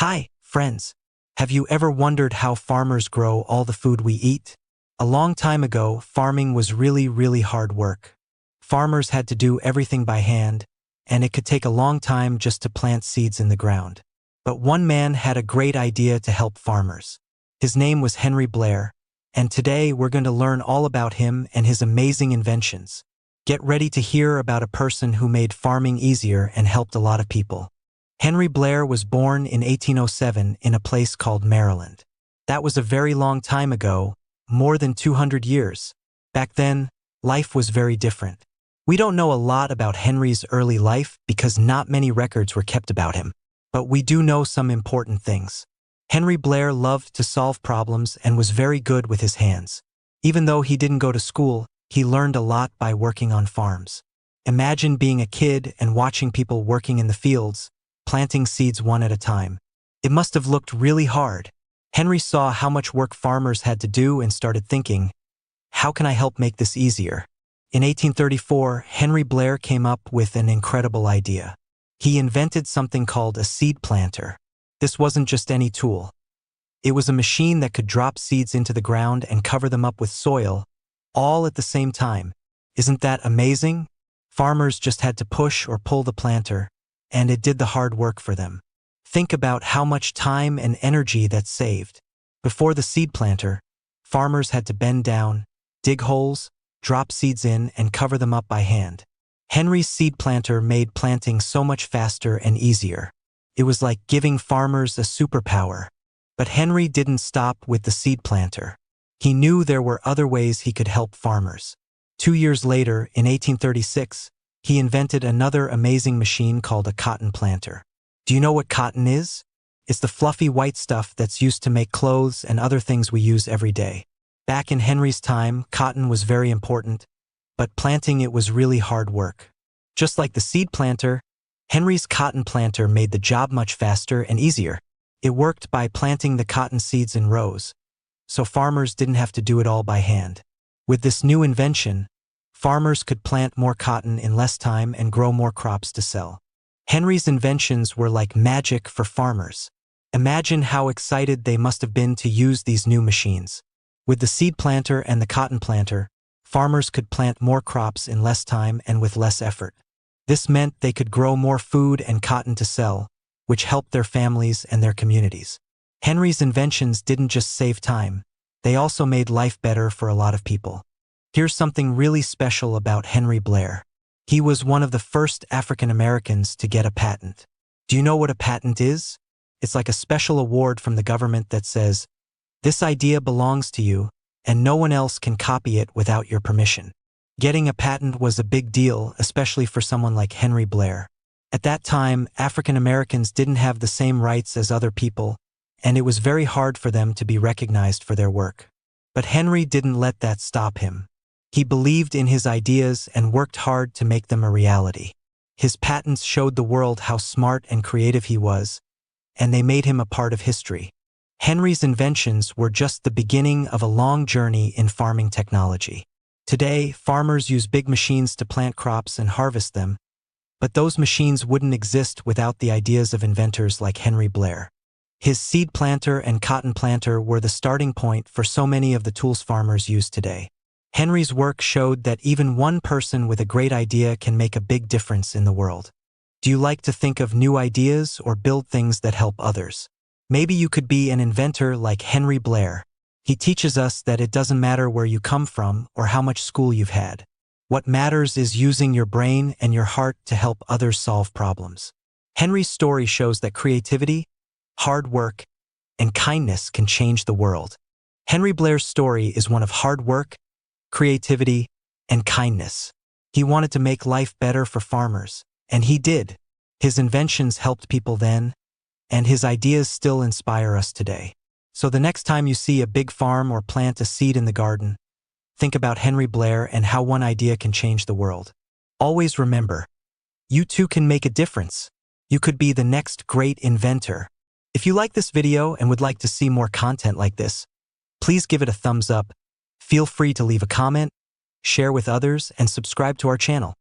Hi, friends. Have you ever wondered how farmers grow all the food we eat? A long time ago, farming was really hard work. Farmers had to do everything by hand, and it could take a long time just to plant seeds in the ground. But one man had a great idea to help farmers. His name was Henry Blair, and today we're going to learn all about him and his amazing inventions. Get ready to hear about a person who made farming easier and helped a lot of people. Henry Blair was born in 1807 in a place called Maryland. That was a very long time ago, more than 200 years. Back then, life was very different. We don't know a lot about Henry's early life because not many records were kept about him. But we do know some important things. Henry Blair loved to solve problems and was very good with his hands. Even though he didn't go to school, he learned a lot by working on farms. Imagine being a kid and watching people working in the fields, planting seeds one at a time. It must have looked really hard. Henry saw how much work farmers had to do and started thinking, how can I help make this easier? In 1834, Henry Blair came up with an incredible idea. He invented something called a seed planter. This wasn't just any tool. It was a machine that could drop seeds into the ground and cover them up with soil, all at the same time. Isn't that amazing? Farmers just had to push or pull the planter, and it did the hard work for them. Think about how much time and energy that saved. Before the seed planter, farmers had to bend down, dig holes, drop seeds in, and cover them up by hand. Henry's seed planter made planting so much faster and easier. It was like giving farmers a superpower. But Henry didn't stop with the seed planter. He knew there were other ways he could help farmers. 2 years later, in 1836, he invented another amazing machine called a cotton planter. Do you know what cotton is? It's the fluffy white stuff that's used to make clothes and other things we use every day. Back in Henry's time, cotton was very important, but planting it was really hard work. Just like the seed planter, Henry's cotton planter made the job much faster and easier. It worked by planting the cotton seeds in rows, so farmers didn't have to do it all by hand. With this new invention, farmers could plant more cotton in less time and grow more crops to sell. Henry's inventions were like magic for farmers. Imagine how excited they must have been to use these new machines. With the seed planter and the cotton planter, farmers could plant more crops in less time and with less effort. This meant they could grow more food and cotton to sell, which helped their families and their communities. Henry's inventions didn't just save time, they also made life better for a lot of people. Here's something really special about Henry Blair. He was one of the first African Americans to get a patent. Do you know what a patent is? It's like a special award from the government that says, "This idea belongs to you, and no one else can copy it without your permission." Getting a patent was a big deal, especially for someone like Henry Blair. At that time, African Americans didn't have the same rights as other people, and it was very hard for them to be recognized for their work. But Henry didn't let that stop him. He believed in his ideas and worked hard to make them a reality. His patents showed the world how smart and creative he was, and they made him a part of history. Henry's inventions were just the beginning of a long journey in farming technology. Today, farmers use big machines to plant crops and harvest them, but those machines wouldn't exist without the ideas of inventors like Henry Blair. His seed planter and cotton planter were the starting point for so many of the tools farmers use today. Henry's work showed that even one person with a great idea can make a big difference in the world. Do you like to think of new ideas or build things that help others? Maybe you could be an inventor like Henry Blair. He teaches us that it doesn't matter where you come from or how much school you've had. What matters is using your brain and your heart to help others solve problems. Henry's story shows that creativity, hard work, and kindness can change the world. Henry Blair's story is one of hard work, creativity, and kindness. He wanted to make life better for farmers, and he did. His inventions helped people then, and his ideas still inspire us today. So the next time you see a big farm or plant a seed in the garden, think about Henry Blair and how one idea can change the world. Always remember, you too can make a difference. You could be the next great inventor. If you like this video and would like to see more content like this, please give it a thumbs up. Feel free to leave a comment, share with others, and subscribe to our channel.